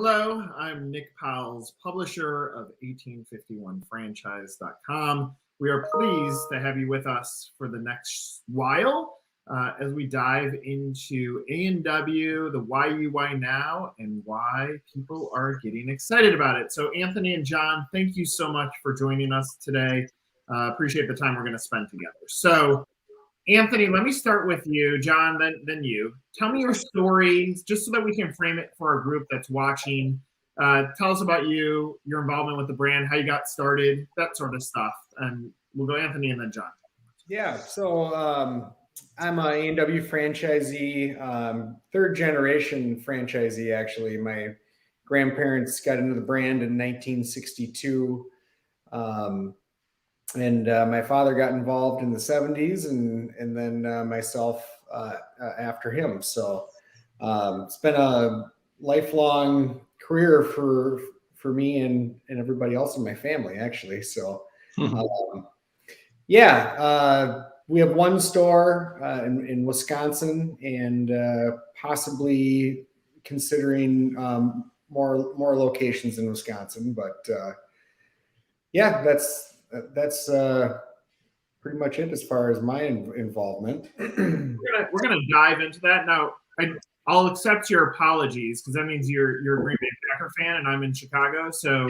Hello, I'm Nick Powell's publisher of 1851franchise.com. We are pleased to have you with us for the next while as we dive into A&W, the why you, why now, and why people are getting excited about it. So Anthony and John, thank you so much for joining us today. Appreciate the time we're going to spend together. So Anthony, let me start with you. John, then you. Tell me your story, just so that we can frame it for our group that's watching. Tell us about you, your involvement with the brand, how you got started, that sort of stuff. And we'll go Anthony and then John. Yeah, so I'm a A&W franchisee, third generation franchisee, actually. My grandparents got into the brand in 1962. And my father got involved in the 70s and then myself after him. So it's been a lifelong career for me and everybody else in my family, actually. So we have one store in Wisconsin and possibly considering more locations in Wisconsin. But that's pretty much it as far as my involvement. We're gonna dive into that now. I'll accept your apologies because that means you're a Green Bay Packer fan and I'm in Chicago. So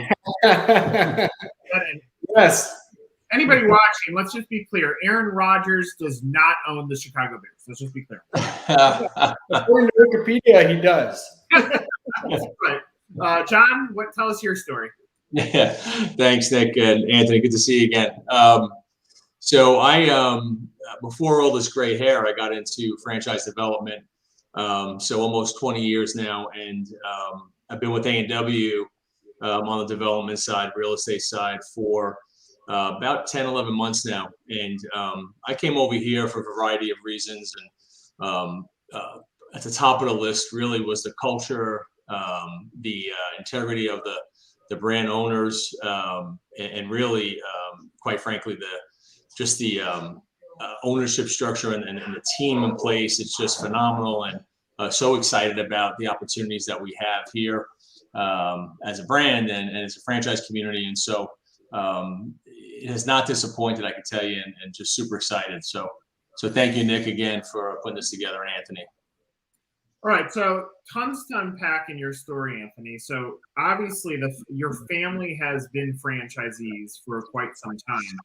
yes. Anybody watching, let's just be clear. Aaron Rodgers does not own the Chicago Bears. Let's just be clear. According to Wikipedia, he does. Right. John, tell us your story. Yeah, thanks, Nick and Anthony. Good to see you again. So I, before all this gray hair, I got into franchise development. So almost 20 years now, and I've been with A&W on the development side, real estate side for about 10, 11 months now. And I came over here for a variety of reasons. And at the top of the list really was the culture, the integrity of the brand owners, and really, quite frankly, the ownership structure and the team in place. It's just phenomenal, and so excited about the opportunities that we have here as a brand and as a franchise community. And so it has not disappointed, I can tell you, and just super excited. So thank you, Nick, again for putting this together, and Anthony. All right, so tons to unpack in your story, Anthony. So obviously your family has been franchisees for quite some time.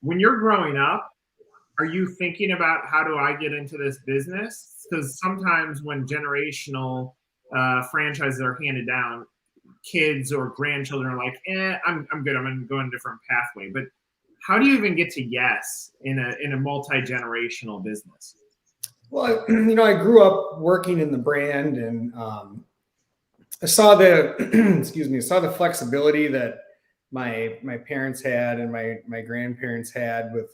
When you're growing up, are you thinking about how do I get into this business? Because sometimes when generational franchises are handed down, kids or grandchildren are like, I'm good. I'm going to go in a different pathway. But how do you even get to yes in a multi-generational business? Well, I grew up working in the brand, and I saw the saw the flexibility that my parents had and my grandparents had with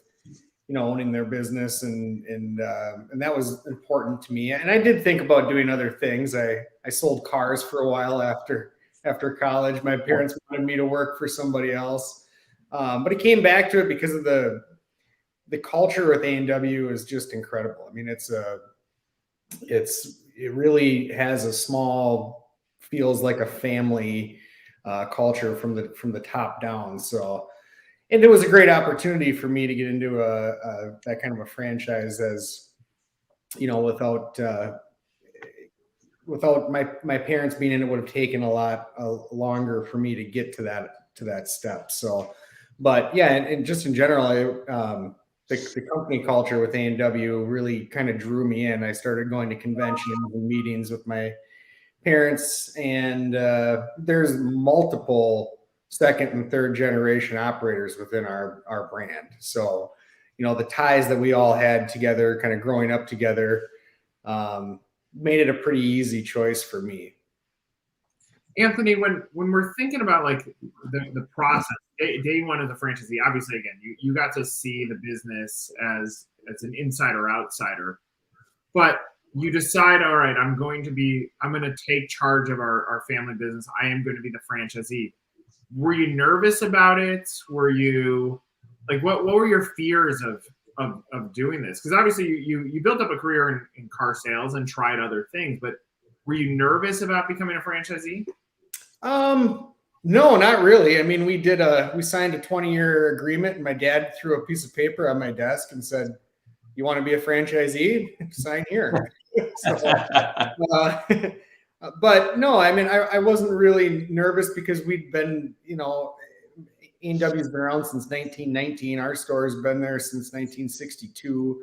owning their business, and that was important to me. And I did think about doing other things. I sold cars for a while after college. My parents wanted me to work for somebody else, but it came back to it because of the culture with A&W is just incredible. I mean, it really has feels like a family culture from the top down. So, and it was a great opportunity for me to get into that kind of a franchise, as without my parents being in it would have taken a lot longer for me to get to that step. So, but yeah, and just in general, the company culture with A&W really kind of drew me in. I started going to conventions and meetings with my parents, and there's multiple second and third generation operators within our brand. So, the ties that we all had together, kind of growing up together, made it a pretty easy choice for me. Anthony, when we're thinking about like the process, day one of the franchisee, obviously, again, you got to see the business as an insider outsider, but you decide, all right, I'm going to take charge of our family business. I am going to be the franchisee. Were you nervous about it? Were you like, what were your fears of doing this? Because obviously you built up a career in car sales and tried other things, but were you nervous about becoming a franchisee? No, not really. I mean, we signed a 20-year agreement, and my dad threw a piece of paper on my desk and said, "You want to be a franchisee? Sign here." So, uh, but no, I mean, I wasn't really nervous because we'd been, A&W's been around since 1919. Our store's been there since 1962.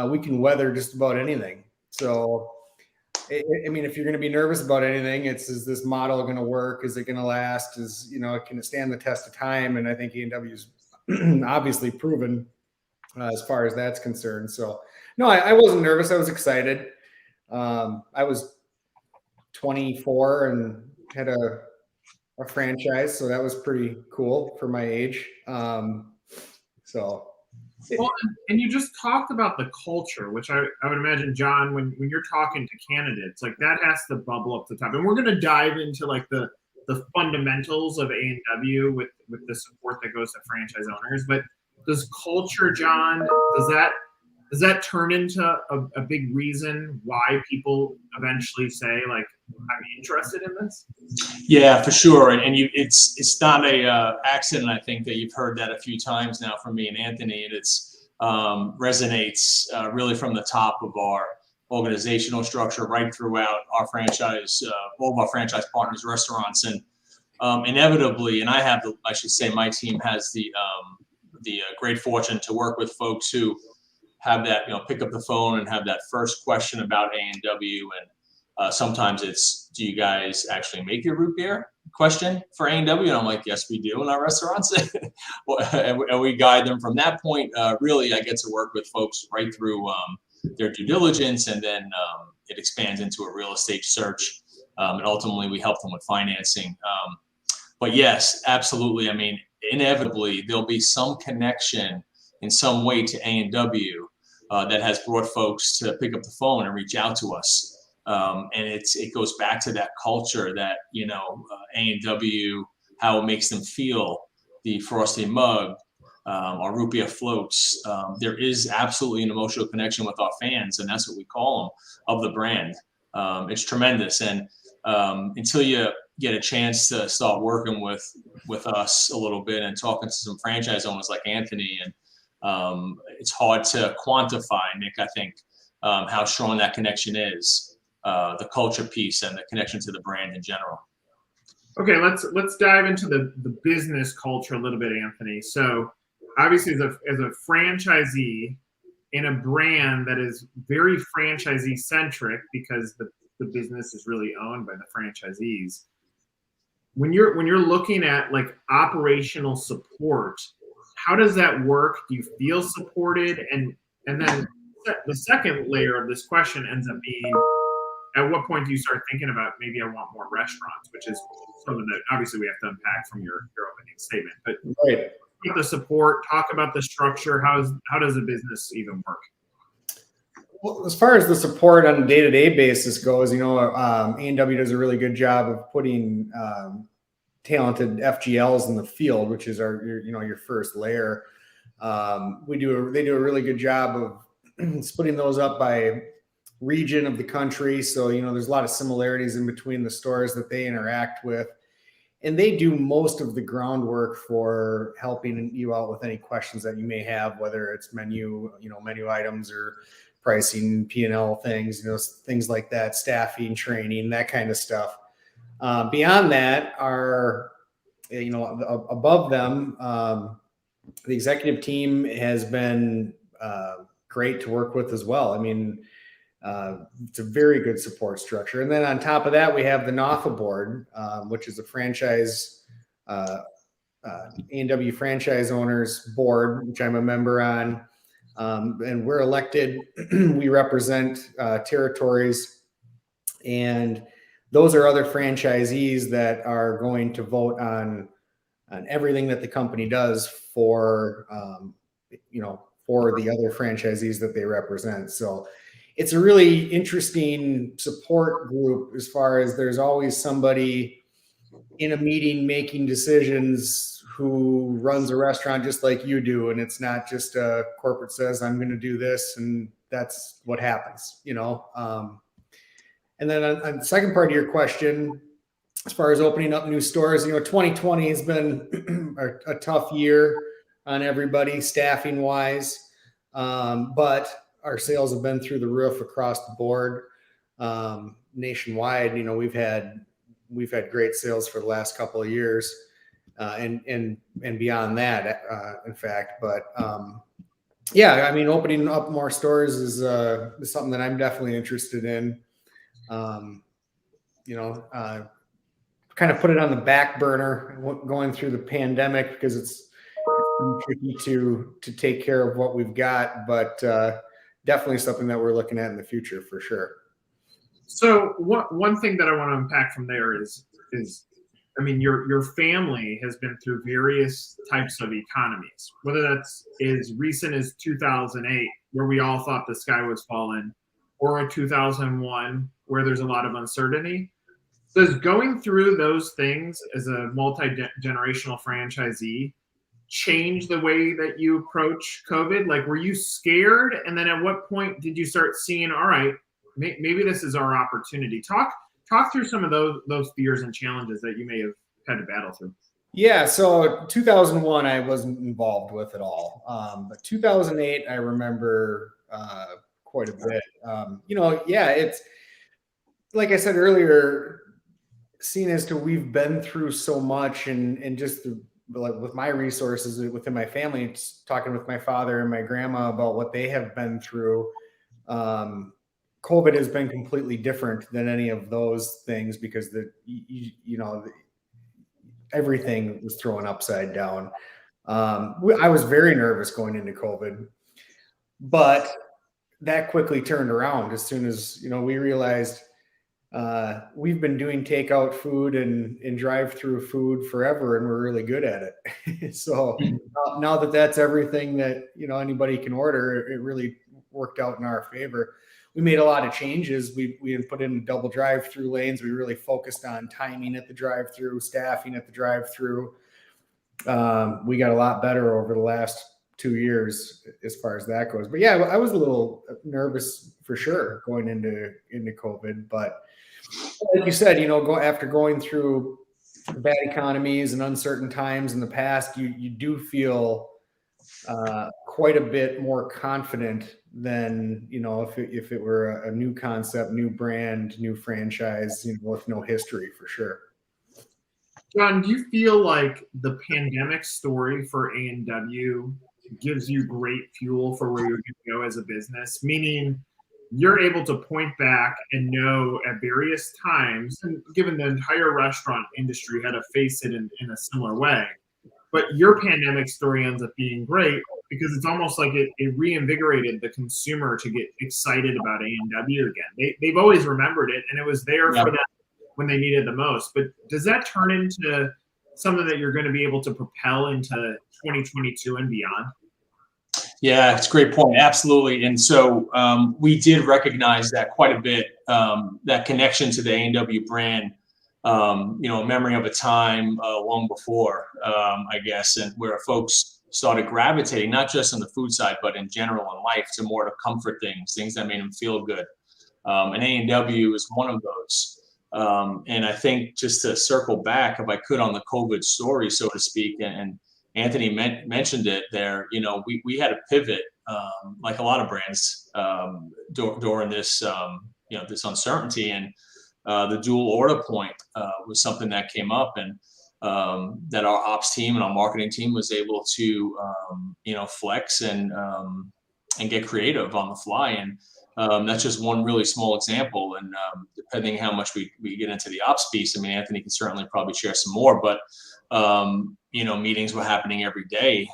We can weather just about anything. So, I mean, if you're going to be nervous about anything, is this model going to work? Is it going to last? Can it stand the test of time? And I think A&W's obviously proven as far as that's concerned. So, no, I wasn't nervous. I was excited. I was 24 and had a franchise, so that was pretty cool for my age. Well, and you just talked about the culture, which I would imagine, John, when you're talking to candidates, like that has to bubble up to the top. And we're going to dive into like the fundamentals of A&W with the support that goes to franchise owners. But does culture, John, does that turn into a big reason why people eventually say, like, I'm interested in this? Yeah, for sure. And it's not a accident. I think that you've heard that a few times now from me and Anthony, and it's resonates really from the top of our organizational structure right throughout our franchise, all of our franchise partners, restaurants, and inevitably, and I should say, my team has the great fortune to work with folks who have that, pick up the phone and have that first question about A&W. And sometimes it's, do you guys actually make your root beer question for A&W? And I'm like, yes, we do in our restaurants. and we guide them from that point. Really, I get to work with folks right through their due diligence, and then it expands into a real estate search. And ultimately, we help them with financing. But yes, absolutely. I mean, inevitably, there'll be some connection in some way to A&W that has brought folks to pick up the phone and reach out to us. And it goes back to that culture that, A&W, how it makes them feel, the frosty mug, our root beer floats. There is absolutely an emotional connection with our fans, and that's what we call them, of the brand. It's tremendous. And until you get a chance to start working with us a little bit and talking to some franchise owners like Anthony, and it's hard to quantify, Nick, I think, how strong that connection is, the culture piece and the connection to the brand in general. Okay, let's dive into the business culture a little bit, Anthony. So obviously as a franchisee in a brand that is very franchisee centric, because the business is really owned by the franchisees, when you're looking at like operational support, how does that work? Do you feel supported? And then the second layer of this question ends up being, at what point do you start thinking about, maybe I want more restaurants, which is something that obviously we have to unpack from your opening statement. But right. Talk about the support, talk about the structure. How does a business even work? Well, as far as the support on a day-to-day basis goes, A&W does a really good job of putting talented FGLs in the field, which is your first layer. They do a really good job of splitting those up by region of the country. So, there's a lot of similarities in between the stores that they interact with, and they do most of the groundwork for helping you out with any questions that you may have, whether it's menu items or pricing, P&L things, things like that, staffing, training, that kind of stuff. Beyond that are, above them, the executive team has been great to work with as well. I mean, it's a very good support structure. And then on top of that, we have the NOFA board, which is a franchise, A&W franchise owners board, which I'm a member on. And we're elected. We represent territories, and those are other franchisees that are going to vote on everything that the company does for the other franchisees that they represent. So it's a really interesting support group, as far as there's always somebody in a meeting making decisions who runs a restaurant just like you do. And it's not just a corporate says, I'm going to do this, and that's what happens, And then on the second part of your question, as far as opening up new stores, 2020 has been a tough year on everybody staffing wise. But our sales have been through the roof across the board, nationwide. We've had great sales for the last couple of years, and beyond that, in fact. But yeah, I mean, opening up more stores is something that I'm definitely interested in. Kind of put it on the back burner going through the pandemic because it's tricky to take care of what we've got, but definitely something that we're looking at in the future for sure. So one thing that I want to unpack from there is I mean, your family has been through various types of economies, whether that's as recent as 2008, where we all thought the sky was falling, or a 2001 where there's a lot of uncertainty. Does going through those things as a multi-generational franchisee change the way that you approach COVID? Like, were you scared? And then at what point did you start seeing, all right, maybe this is our opportunity? Talk through some of those fears and challenges that you may have had to battle through. Yeah, so 2001 I wasn't involved with at all, but 2008 I remember quite a bit. Yeah, it's like I said earlier, seeing as to we've been through so much, and just like with my resources within my family, talking with my father and my grandma about what they have been through. COVID has been completely different than any of those things because everything was thrown upside down. I was very nervous going into COVID, but that quickly turned around as soon as, we realized we've been doing takeout food and drive-through food forever, and we're really good at it. So now that that's everything that, anybody can order, it really worked out in our favor. We made a lot of changes. We put in double drive-through lanes. We really focused on timing at the drive-through, staffing at the drive-through. We got a lot better over the last 2 years as far as that goes. But yeah, I was a little nervous for sure going into COVID. But like you said, after going through bad economies and uncertain times in the past, you do feel quite a bit more confident than, if it were a new concept, new brand, new franchise, with no history for sure. John, do you feel like the pandemic story for A&W gives you great fuel for where you're going to go as a business? Meaning you're able to point back and know at various times, and given the entire restaurant industry had to face it in a similar way, but your pandemic story ends up being great because it's almost like it reinvigorated the consumer to get excited about A&W again. They've always remembered it, and it was there for them when they needed the most. But does that turn into something that you're going to be able to propel into 2022 and beyond? Yeah, it's a great point. Absolutely. And so we did recognize that quite a bit, that connection to the A&W brand, a memory of a time long before, I guess, and where folks started gravitating, not just on the food side, but in general in life, to more to comfort things that made them feel good. And A&W is one of those. And I think, just to circle back, if I could, on the COVID story, so to speak, and Anthony mentioned it there, we had to pivot, like a lot of brands, during this, this uncertainty. And the dual order point was something that came up, and that our ops team and our marketing team was able to, flex and get creative on the fly. And that's just one really small example. And depending how much we get into the ops piece, I mean, Anthony can certainly probably share some more, but meetings were happening every day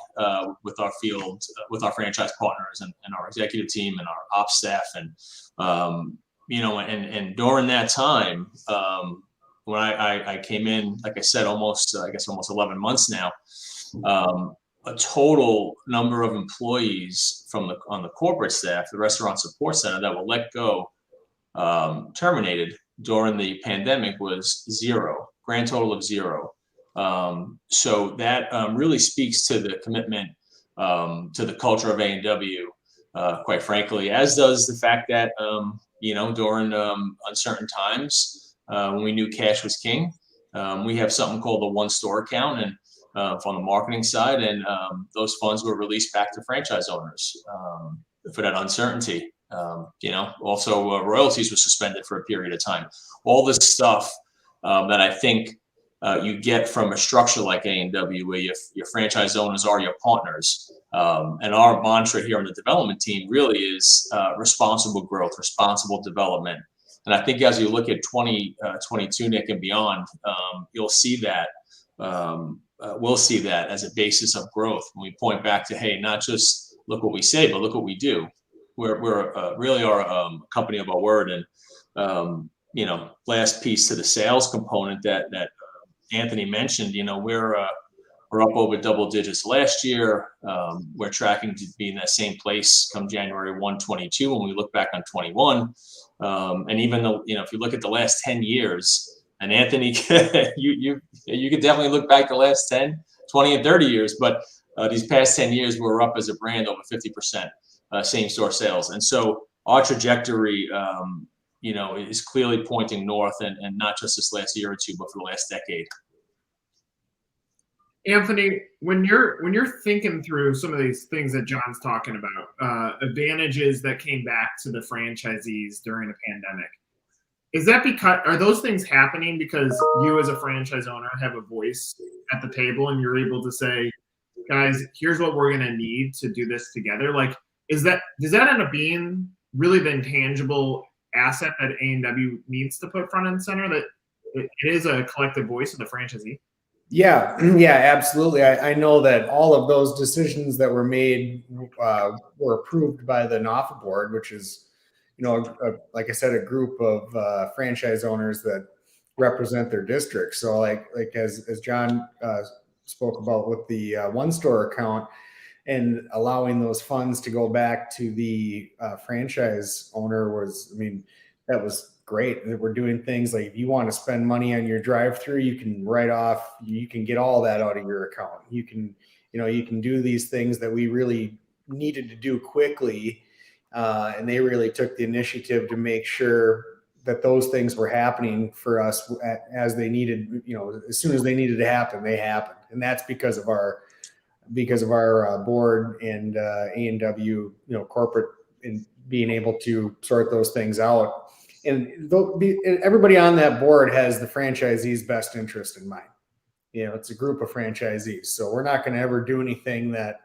with our field, with our franchise partners and our executive team and our ops staff. And, and during that time, when I came in, like I said, almost 11 months now, a total number of employees on the corporate staff, the restaurant support center, that were let go, terminated during the pandemic, was zero, grand total of zero. So that really speaks to the commitment to the culture of A&W, quite frankly, as does the fact that, during uncertain times, when we knew cash was king, we have something called the one store account, and on the marketing side, and those funds were released back to franchise owners for that uncertainty. Also royalties were suspended for a period of time. All this stuff that I think you get from a structure like A&W, where your franchise owners are your partners. And our mantra here on the development team really is responsible growth, responsible development. And I think as you look at 2022, Nick, and beyond, you'll see that. We'll see that as a basis of growth when we point back to, hey, not just look what we say, but look what we do. We're really are a company of our word. And last piece to the sales component that Anthony mentioned, we're up over double digits last year. We're tracking to be in that same place come January 1, 22 when we look back on 21. And even though, if you look at the last 10 years, and Anthony, you could definitely look back the last 10, 20, and 30 years, but these past 10 years, we're up as a brand over 50% same store sales. And so our trajectory, is clearly pointing north, and not just this last year or two, but for the last decade. Anthony, when you're thinking through some of these things that John's talking about, advantages that came back to the franchisees during the pandemic, are those things happening because you as a franchise owner have a voice at the table and you're able to say, guys, here's what we're going to need to do this together? Like, does that end up being really the intangible asset that A&W needs to put front and center, that it is a collective voice of the franchisee? Yeah, absolutely. I know that all of those decisions that were made were approved by the NAFA board, which is, like I said, a group of franchise owners that represent their district. So like as John spoke about with the one store account and allowing those funds to go back to the franchise owner that was great. We're doing things like, if you want to spend money on your drive-through, you can you can get all that out of your account. You can do these things that we really needed to do quickly. And they really took the initiative to make sure that those things were happening for us as they needed, as soon as they needed to happen, they happened. And that's because of our board and A&W, corporate, and being able to sort those things out. And everybody on that board has the franchisee's best interest in mind. It's a group of franchisees. So we're not going to ever do anything that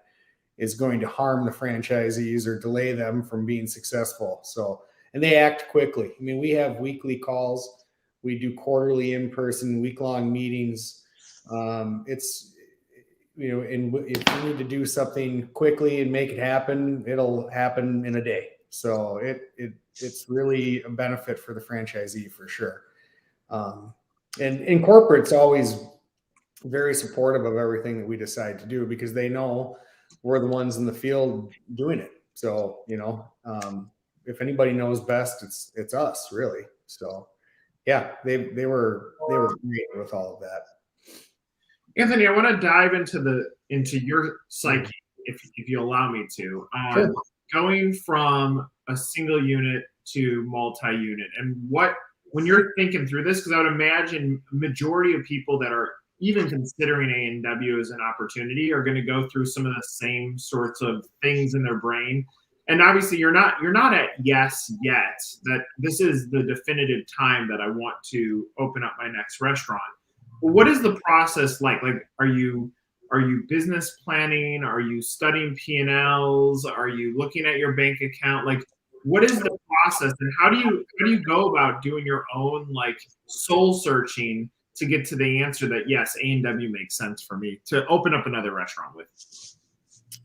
is going to harm the franchisees or delay them from being successful. So, and they act quickly. We have weekly calls. We do quarterly in-person, week-long meetings. And if you need to do something quickly and make it happen, it'll happen in a day. So it's really a benefit for the franchisee for sure. And corporate's always very supportive of everything that we decide to do, because they know we're the ones in the field doing it. So, if anybody knows best, it's us, really. So yeah, they were great with all of that. Anthony, I want to dive into your psyche, if you allow me to. Sure. Going from a single unit to multi-unit, and when you're thinking through this, because I would imagine majority of people that are even considering A&W as an opportunity are going to go through some of the same sorts of things in their brain. And obviously you're not at yes yet, that this is the definitive time that I want to open up my next restaurant. But what is the process like? Like, are you business planning? Are you studying P&Ls? Are you looking at your bank account? Like, what is the process, and how do you go about doing your own soul searching to get to the answer that yes, A&W makes sense for me to open up another restaurant with?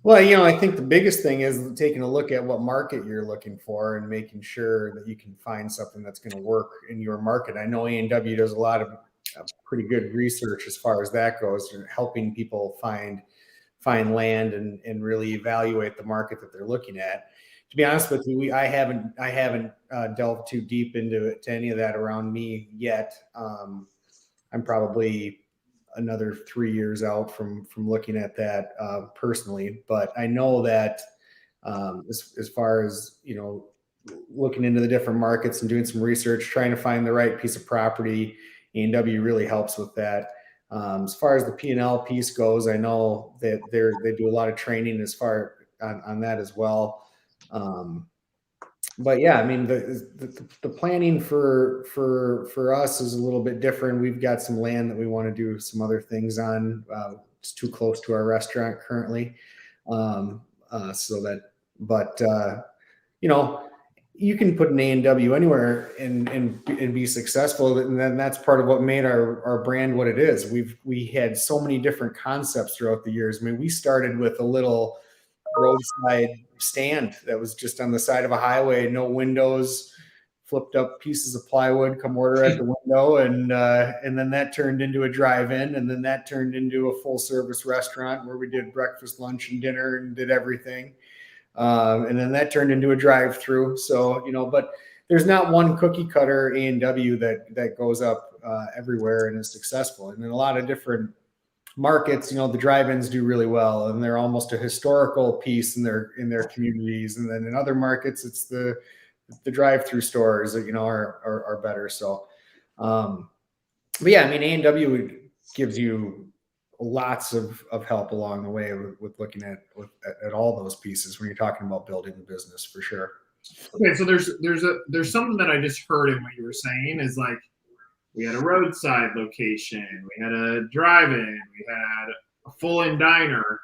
Well, I think the biggest thing is taking a look at what market you're looking for and making sure that you can find something that's going to work in your market. I know A&W does a lot of pretty good research as far as that goes, and helping people find land and really evaluate the market that they're looking at. To be honest with you, I haven't delved too deep into any of that around me yet. I'm probably another 3 years out from looking at that personally, but I know that as far as looking into the different markets and doing some research, trying to find the right piece of property A&W really helps with that. As far as the P&L piece goes, I know that they do a lot of training as far on that as well. But yeah, I mean, the planning for us is a little bit different. We've got some land that we want to do some other things on. It's too close to our restaurant currently. You know, you can put an A&W anywhere and be successful. And then that's part of what made our brand what it is. We had so many different concepts throughout the years. I mean, we started with a little roadside stand that was just on the side of a highway, no windows, flipped up pieces of plywood, come order at the window. And then that turned into a drive-in, and then that turned into a full service restaurant where we did breakfast, lunch, and dinner and did everything. And then that turned into a drive-through. So, you know, but there's not one cookie cutter A&W that goes up everywhere and is successful. And in a lot of different markets, you know, the drive-ins do really well, and they're almost a historical piece in their communities. And then in other markets, it's the drive-through stores that, you know, are better. So, but yeah, I mean, A&W gives you lots of help along the way with looking at all those pieces when you're talking about building the business, for sure. Okay, so there's something that I just heard in what you were saying is like, we had a roadside location, we had a drive-in, we had a full-in diner,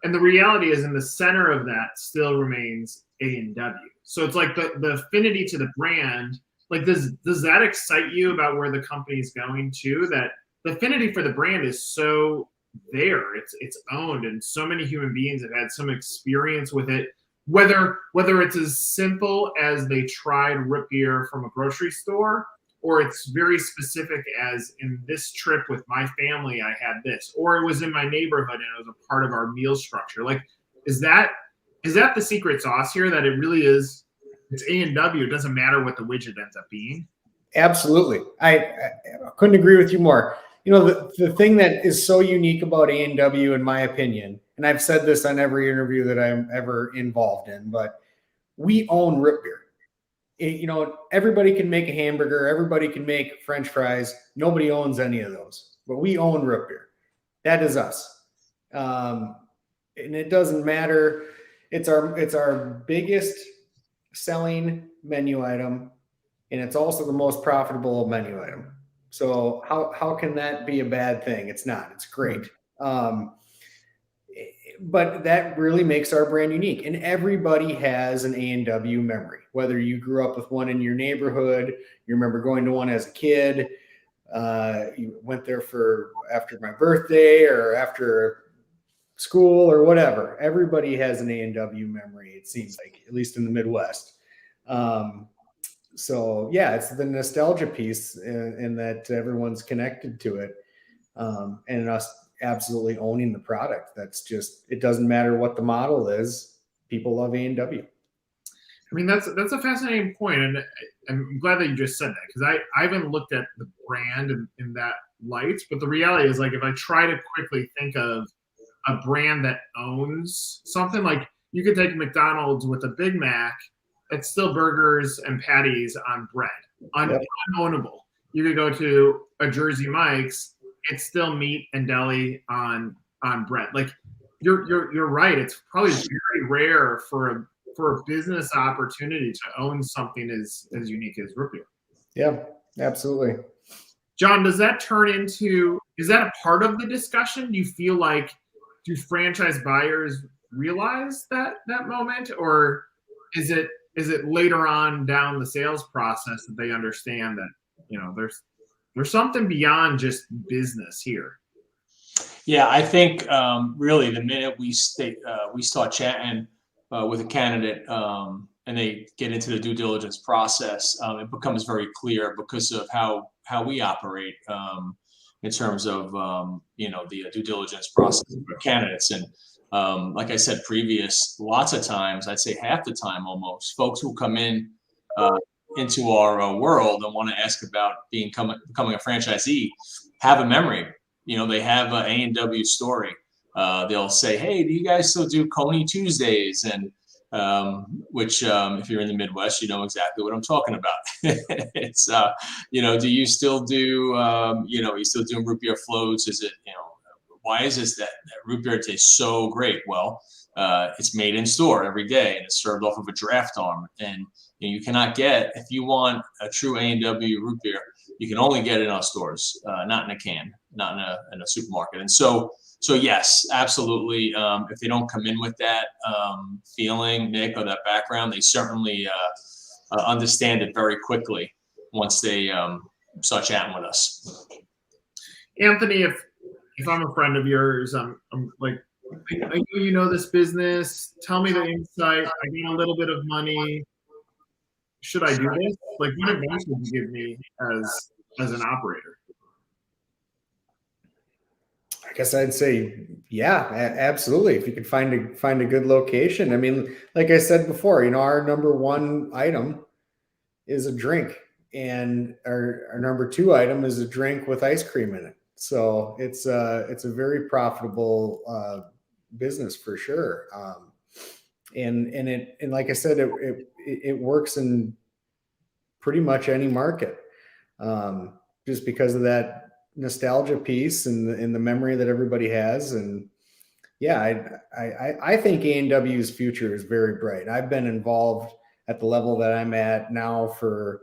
and the reality is in the center of that still remains A&W. So it's like the affinity to the brand. Like, does that excite you about where the company's going to? That the affinity for the brand is so there, it's owned, and so many human beings have had some experience with it. Whether it's as simple as they tried root beer from a grocery store, or it's very specific as in this trip with my family, I had this, or it was in my neighborhood and it was a part of our meal structure. Like, is that the secret sauce here, that it really is, it's A&W, it doesn't matter what the widget ends up being? Absolutely. I couldn't agree with you more. You know, the thing that is so unique about A&W, in my opinion, and I've said this on every interview that I'm ever involved in, but we own root beer. You know, everybody can make a hamburger, everybody can make French fries. Nobody owns any of those, but we own root beer. That is us. And it doesn't matter. It's our biggest selling menu item, and it's also the most profitable menu item. So how can that be a bad thing? It's not. It's great. But that really makes our brand unique. And everybody has an A&W memory, whether you grew up with one in your neighborhood, you remember going to one as a kid, you went there after my birthday or after school or whatever. Everybody has an A&W memory, it seems like, at least in the Midwest. So yeah, it's the nostalgia piece in that everyone's connected to it. And us absolutely owning the product. That's just, it doesn't matter what the model is. People love A&W. I mean, that's a fascinating point, and I'm glad that you just said that, because I haven't looked at the brand in that light. But the reality is, like, if I try to quickly think of a brand that owns something, like, you could take McDonald's with a Big Mac, it's still burgers and patties on bread, unownable. You could go to a Jersey Mike's, it's still meat and deli on bread. Like, you're right. It's probably very rare for a business opportunity to own something as unique as root beer. Yeah, absolutely. John, does that turn into, is that a part of the discussion? Do you feel like, do franchise buyers realize that moment, or is it later on down the sales process that they understand that, you know, there's something beyond just business here? Yeah, I think really the minute we start chatting with a candidate and they get into the due diligence process, it becomes very clear because of how we operate in terms of you know, the due diligence process for candidates. And like I said lots of times, I'd say half the time almost, folks who come in into our world and want to ask about becoming a franchisee have a memory. You know, they have an A&W story. They'll say, "Hey, do you guys still do Coney Tuesdays?" And which if you're in the Midwest, you know exactly what I'm talking about. It's, do you still do, are you still doing root beer floats? Is it, why is this that root beer tastes so great? Well, it's made in store every day and it's served off of a draft arm. And you cannot get, if you want a true A&W root beer, you can only get it in our stores, not in a can, not in a supermarket. And so yes, absolutely. If they don't come in with that feeling, Nick, or that background, they certainly understand it very quickly once they start chatting with us. Anthony, if I'm a friend of yours, I'm like, I know you know this business. Tell me the insight. I need a little bit of money. Should I do this? Like, what advice would you give me as an operator? I guess I'd say, yeah, absolutely. If you could find a good location. I mean, like I said before, our number one item is a drink, and our number two item is a drink with ice cream in it. So it's a very profitable business for sure. And like I said, it works in pretty much any market, just because of that nostalgia piece and the memory that everybody has. And yeah, I think A&W's future is very bright. I've been involved at the level that I'm at now for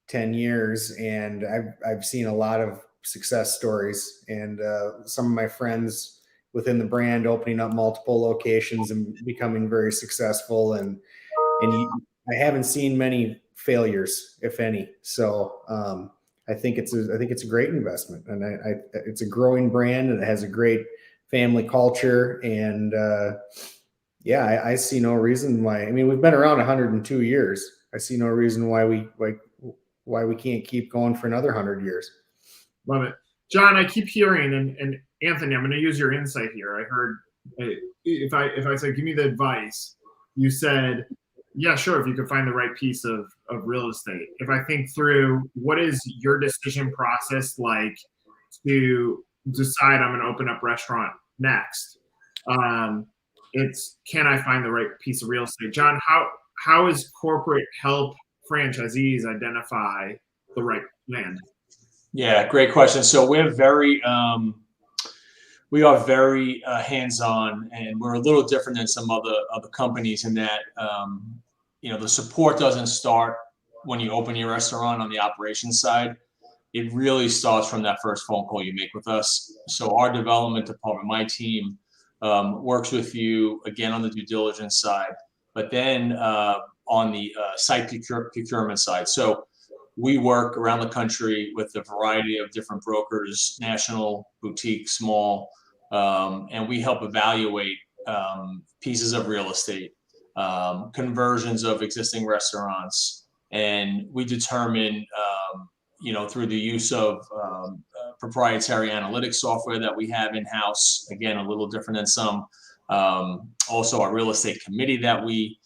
10 years, and I've seen a lot of success stories, and some of my friends within the brand opening up multiple locations and becoming very successful. And I haven't seen many failures, if any. So I think it's a great investment, and it's a growing brand, and it has a great family culture. And yeah, I see no reason why. I mean, we've been around 102 years. I see no reason why we can't keep going for another 100 years. Love it. John, I keep hearing, and Anthony, I'm going to use your insight here. I heard, if I said, give me the advice, you said, yeah, sure, if you could find the right piece of real estate. If I think through, what is your decision process like to decide I'm going to open up restaurant next? It's, can I find the right piece of real estate? John, how is corporate help franchisees identify the right land? Yeah, great question. So we're very hands-on, and we're a little different than some other companies in that the support doesn't start when you open your restaurant on the operations side. It really starts from that first phone call you make with us. So our development department, my team, works with you again on the due diligence side, but then on the site procurement side. So we work around the country with a variety of different brokers, national, boutique, small, and we help evaluate pieces of real estate, conversions of existing restaurants, and we determine, through the use of proprietary analytics software that we have in-house, again, a little different than some, also our real estate committee that we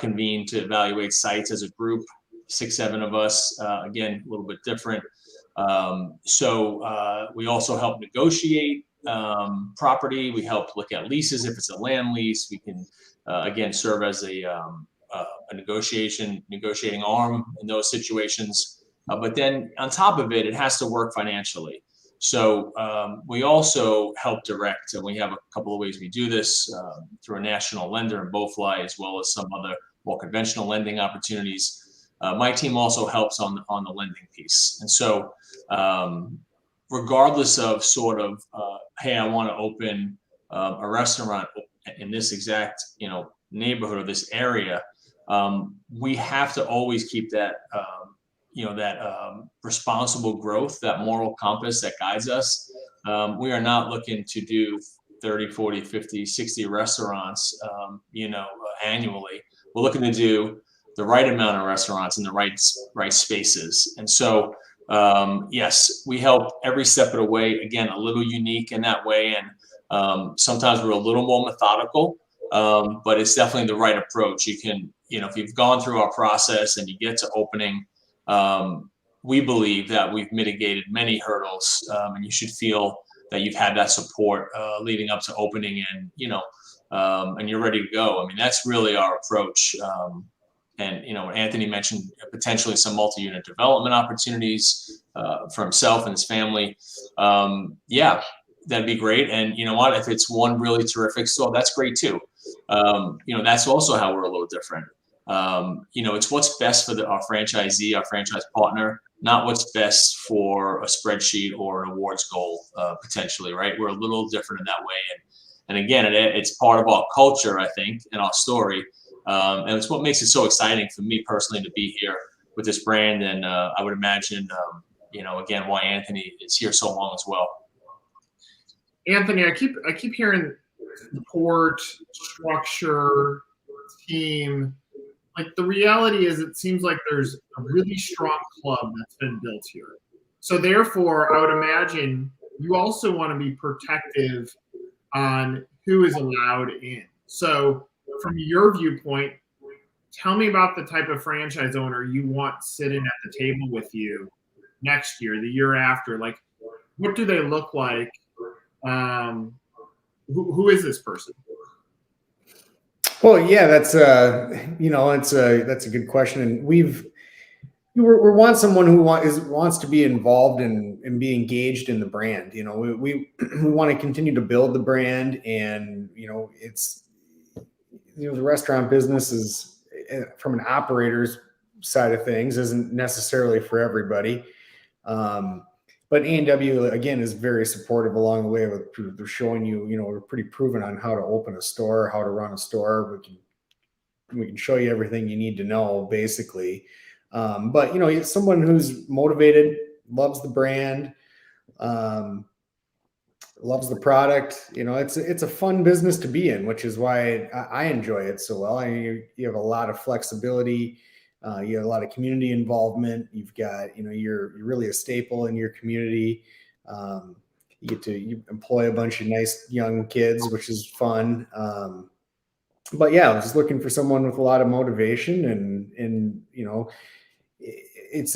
convene to evaluate sites as a group, 6-7 of us, again, a little bit different. So we also help negotiate property. We help look at leases. If it's a land lease, we can, again, serve as a negotiating arm in those situations. But then on top of it, it has to work financially. So we also help direct, and we have a couple of ways we do this through a national lender in BoFly, as well as some other more conventional lending opportunities. My team also helps on the lending piece. And so regardless of sort of, hey, I want to open a restaurant in this exact, neighborhood or this area, we have to always keep that, responsible growth, that moral compass that guides us. We are not looking to do 30, 40, 50, 60 restaurants, annually. We're looking to do the right amount of restaurants in the right spaces. And so, yes, we help every step of the way. Again, a little unique in that way. And sometimes we're a little more methodical, but it's definitely the right approach. You can, if you've gone through our process and you get to opening, we believe that we've mitigated many hurdles, and you should feel that you've had that support leading up to opening. And, and you're ready to go. I mean, that's really our approach. And, Anthony mentioned potentially some multi-unit development opportunities for himself and his family. Yeah, that'd be great. And you know what, if it's one really terrific store, that's great too. That's also how we're a little different. It's what's best for our franchisee, our franchise partner, not what's best for a spreadsheet or an awards goal, potentially, right? We're a little different in that way. And again, it's part of our culture, I think, and our story. And it's what makes it so exciting for me personally to be here with this brand. And I would imagine, again, why Anthony is here so long as well. Anthony, I keep hearing support, structure, team. Like, the reality is, it seems like there's a really strong club that's been built here. So therefore, I would imagine you also want to be protective on who is allowed in. So from your viewpoint, tell me about the type of franchise owner you want sitting at the table with you next year, the year after. Like, what do they look like? Who is this person? Well, yeah, that's that's a good question, and we want someone who wants to be involved and be engaged in the brand. We want to continue to build the brand, and it's the restaurant business is, from an operator's side of things, isn't necessarily for everybody. But A&W, again, is very supportive along the way with showing you, we're pretty proven on how to open a store, how to run a store. We can show you everything you need to know, basically. But someone who's motivated, loves the brand, loves the product. It's a fun business to be in, which is why I enjoy it so well. You have a lot of flexibility. You have a lot of community involvement. You've got, you're really a staple in your community. You employ a bunch of nice young kids, which is fun. But yeah, I was just looking for someone with a lot of motivation, and it's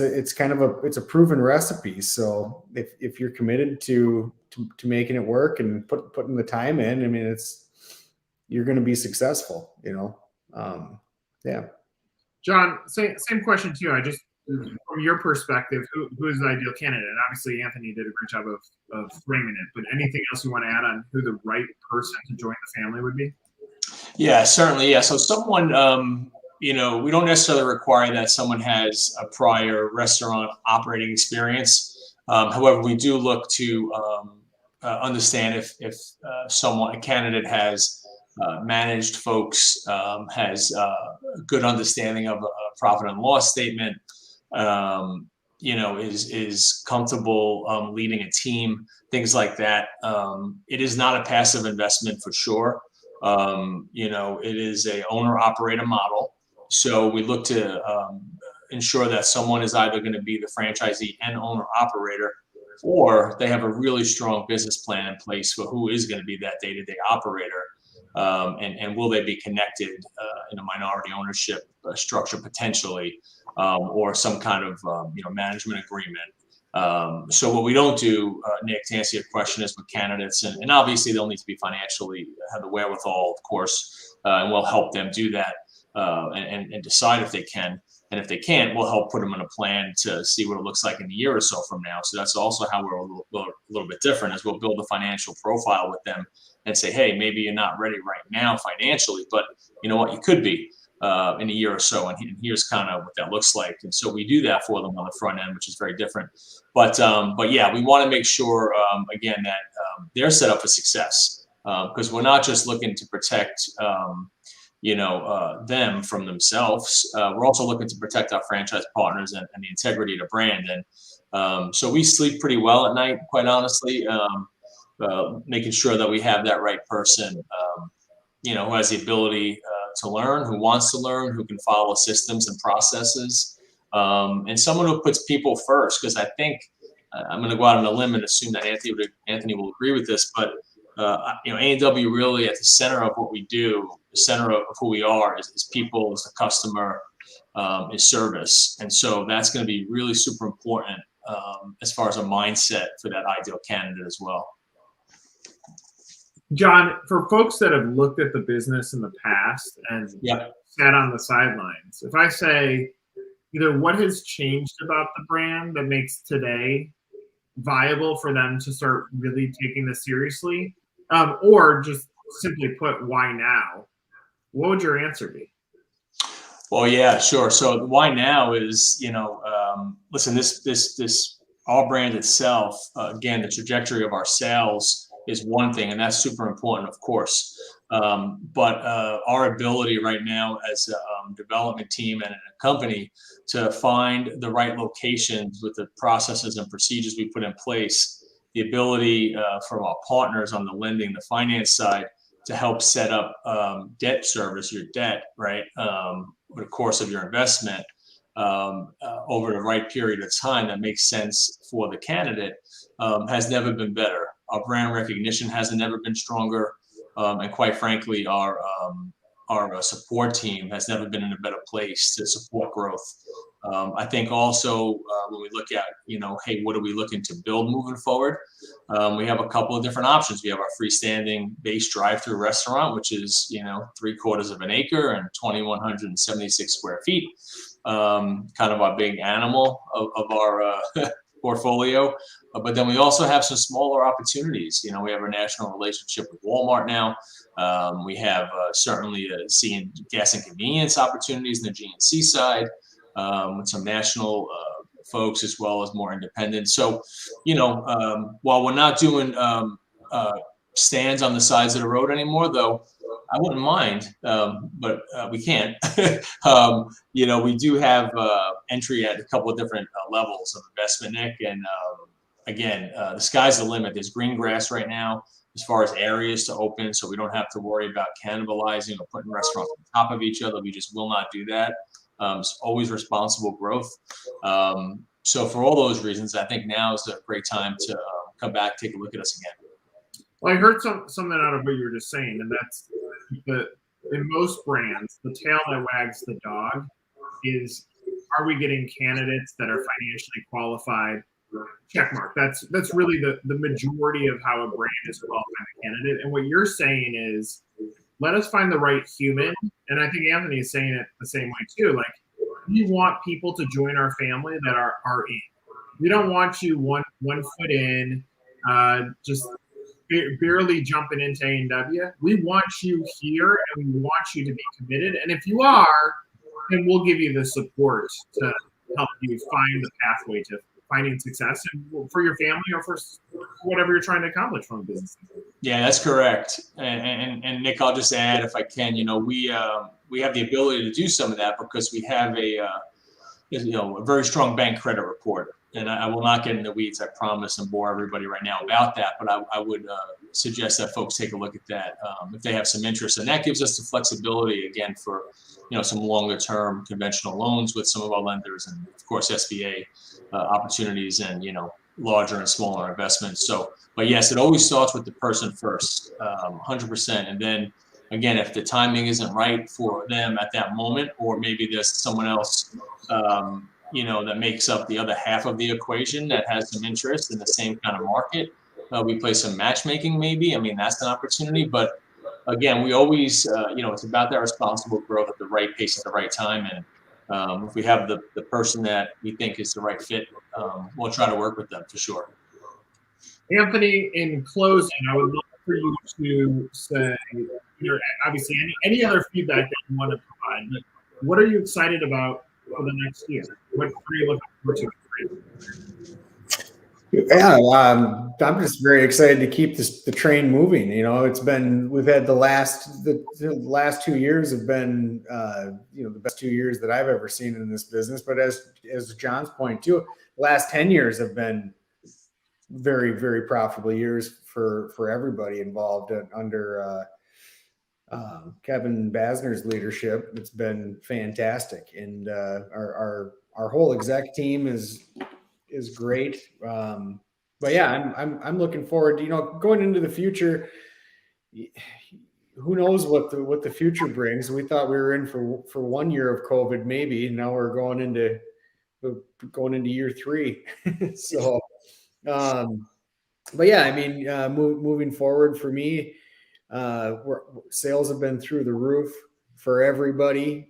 a proven recipe. So if you're committed to making it work and putting the time in, I mean, you're going to be successful. Yeah. John, same question to you. From your perspective, who is the ideal candidate? And obviously, Anthony did a great job of framing it. But anything else you want to add on who the right person to join the family would be? Yeah, certainly. Yeah. So someone, we don't necessarily require that someone has a prior restaurant operating experience. However, we do look to understand if a candidate has managed folks, has a good understanding of a profit and loss statement, is comfortable leading a team, things like that. It is not a passive investment for sure. It is a owner-operator model. So we look to ensure that someone is either going to be the franchisee and owner-operator, or they have a really strong business plan in place for who is going to be that day-to-day operator. And will they be connected in a minority ownership structure potentially, or some kind of management agreement. So what we don't do, Nick, to answer your question, is with candidates, and obviously they'll need to be financially have the wherewithal, of course, and we'll help them do that and decide if they can. And if they can't, we'll help put them in a plan to see what it looks like in a year or so from now. So that's also how we're a little bit different, is we'll build a financial profile with them and say, hey, maybe you're not ready right now financially, but you know what, you could be in a year or so. And here's kind of what that looks like. And so we do that for them on the front end, which is very different. But yeah, we want to make sure, again, that they're set up for success, because we're not just looking to protect them from themselves. We're also looking to protect our franchise partners and the integrity of the brand. And so we sleep pretty well at night, quite honestly, making sure that we have that right person, who has the ability to learn, who wants to learn, who can follow systems and processes, and someone who puts people first. Because I think I'm going to go out on a limb and assume that Anthony will agree with this, but A&W really at the center of what we do, the center of who we are is people, is the customer, is service. And so that's going to be really super important as far as a mindset for that ideal candidate as well. John, for folks that have looked at the business in the past and Yep. sat on the sidelines, if I say either what has changed about the brand that makes today viable for them to start really taking this seriously, or just simply put, why now? What would your answer be? Well, yeah, sure. So why now is, listen, this our brand itself, again, the trajectory of our sales is one thing, and that's super important, of course. But our ability right now as a development team and a company to find the right locations with the processes and procedures we put in place, the ability from our partners on the lending, the finance side, to help set up debt service, your debt, right, over the course of your investment over the right period of time that makes sense for the candidate has never been better. Our brand recognition hasn't never been stronger. And quite frankly, our support team has never been in a better place to support growth. I think also when we look at, hey, what are we looking to build moving forward? We have a couple of different options. We have our freestanding base drive-through restaurant, which is, 3/4 of an acre and 2,176 square feet. Kind of our big animal of our portfolio. But then we also have some smaller opportunities. We have a national relationship with Walmart now. We have certainly seeing gas and convenience opportunities in the GNC side with some national folks as well as more independent. So, while we're not doing stands on the sides of the road anymore, though, I wouldn't mind, but we can't. We do have entry at a couple of different levels of investment, Nick. And again, the sky's the limit. There's green grass right now as far as areas to open, so we don't have to worry about cannibalizing or putting restaurants on top of each other. We just will not do that. It's always responsible growth. So for all those reasons, I think now is a great time to come back, take a look at us again. Well, I heard something out of what you were just saying, and that's in most brands, the tail that wags the dog is, are we getting candidates that are financially qualified? Check mark. That's really the majority of how a brand is qualifying a candidate. And what you're saying is, let us find the right human. And I think Anthony is saying it the same way too. Like, we want people to join our family that are in. We don't want you one foot in, just barely jumping into A&W. We want you here, and we want you to be committed. And if you are, then we'll give you the support to help you find the pathway to finding success for your family or for whatever you're trying to accomplish from a business. Yeah, that's correct. And Nick, I'll just add, if I can, we have the ability to do some of that because we have a very strong bank credit report. And I will not get in the weeds, I promise, and bore everybody right now about that. But I would suggest that folks take a look at that if they have some interest. And that gives us the flexibility, again, for some longer-term conventional loans with some of our lenders, and of course SBA opportunities, and larger and smaller investments. So, but yes, it always starts with the person first, 100%. And then again, if the timing isn't right for them at that moment, or maybe there's someone else that makes up the other half of the equation that has some interest in the same kind of market, we play some matchmaking maybe. I mean, that's an opportunity. But again, we always, it's about that responsible growth at the right pace at the right time. And if we have the person that we think is the right fit, we'll try to work with them for sure. Anthony, in closing, I would love for you to say, obviously, any other feedback that you want to provide. But what are you excited about for the next year? What are you looking forward to? Yeah, I'm just very excited to keep the train moving. We've had the last 2 years have been the best 2 years that I've ever seen in this business. But as John's point too, the last 10 years have been very, very profitable years for everybody involved under Kevin Basner's leadership. It's been fantastic, and our whole exec team is great. But yeah, I'm looking forward to, going into the future. Who knows what the future brings? We thought we were in for 1 year of COVID, maybe. Now we're going into year 3. So, but yeah, I mean, moving forward for me, Sales have been through the roof for everybody.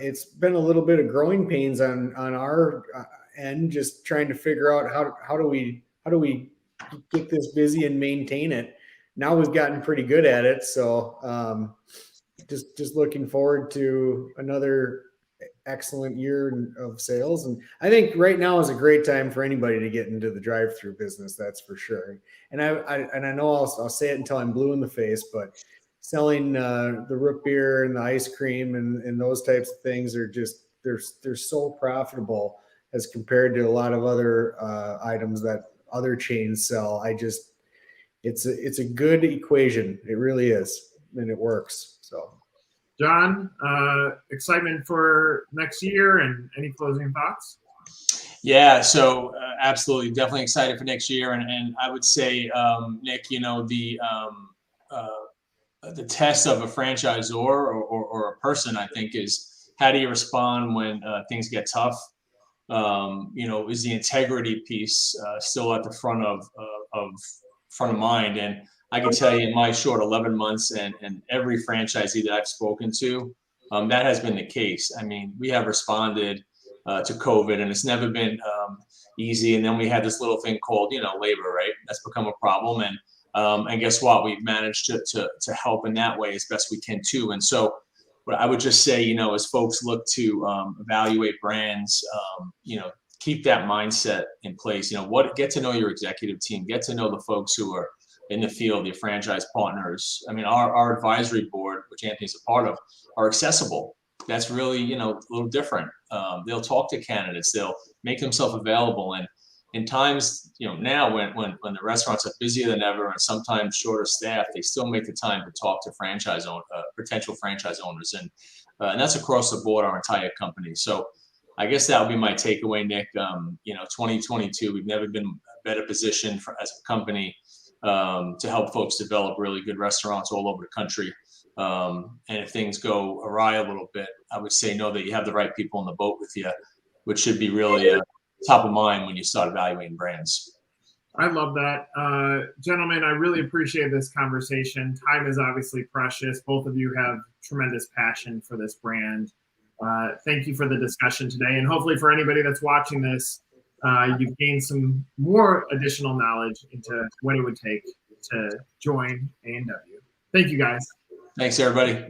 It's been a little bit of growing pains on our end, just trying to figure out how do we get this busy and maintain it. Now we've gotten pretty good at it, so just looking forward to another excellent year of sales. And I think right now is a great time for anybody to get into the drive-through business. That's for sure. And I know I'll say it until I'm blue in the face, but selling the root beer and the ice cream and those types of things are just, they're so profitable as compared to a lot of other items that other chains sell. It's a good equation. It really is. And it works. So John, excitement for next year and any closing thoughts? Yeah, so absolutely, definitely excited for next year. And I would say, Nick, the test of a franchisor or a person, I think, is how do you respond when things get tough? Is the integrity piece still at the front of mind? And I can tell you, in my short 11 months, and every franchisee that I've spoken to, that has been the case. I mean, we have responded to COVID, and it's never been easy. And then we had this little thing called, labor, right? That's become a problem. And guess what? We've managed to help in that way as best we can too. And so, what I would just say, as folks look to evaluate brands, keep that mindset in place. Get to know your executive team, get to know the folks who are in the field, your franchise partners. I mean, our advisory board, which Anthony's a part of, are accessible. That's really, a little different. They'll talk to candidates. They'll make themselves available. And in times, now when the restaurants are busier than ever and sometimes shorter staff, they still make the time to talk to potential franchise owners. And that's across the board, our entire company. So I guess that would be my takeaway, Nick. 2022, we've never been better positioned as a company to help folks develop really good restaurants all over the country. And if things go awry a little bit, I would say know that you have the right people in the boat with you, which should be really top of mind when you start evaluating brands. I love that. Gentlemen, I really appreciate this conversation. Time is obviously precious. Both of you have tremendous passion for this brand. Thank you for the discussion today. And hopefully for anybody that's watching this, you've gained some more additional knowledge into what it would take to join A&W. Thank you, guys. Thanks, everybody.